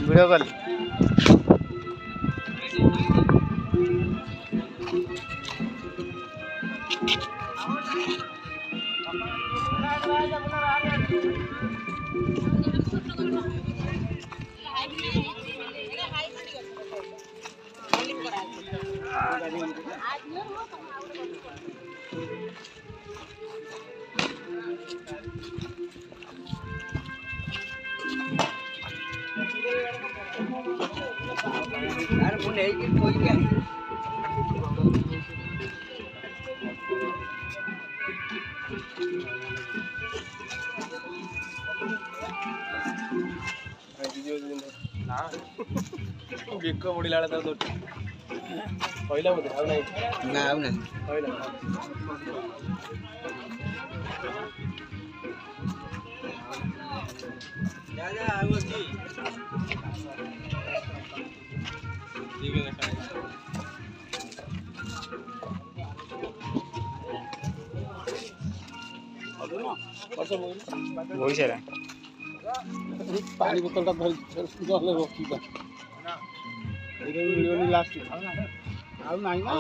video call बिको बुड़ीला कहला बोधे आउ ना आउ ना कहला जा जा आउ छी ठीक है देखा बहुत सारा पानी बोतल धरी रखी लास्ट आउ नहीं ना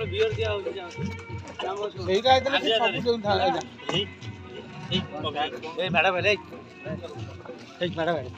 बियर दिया होईटा सब जो था ए मैडम भाई ठीक मैडम भाई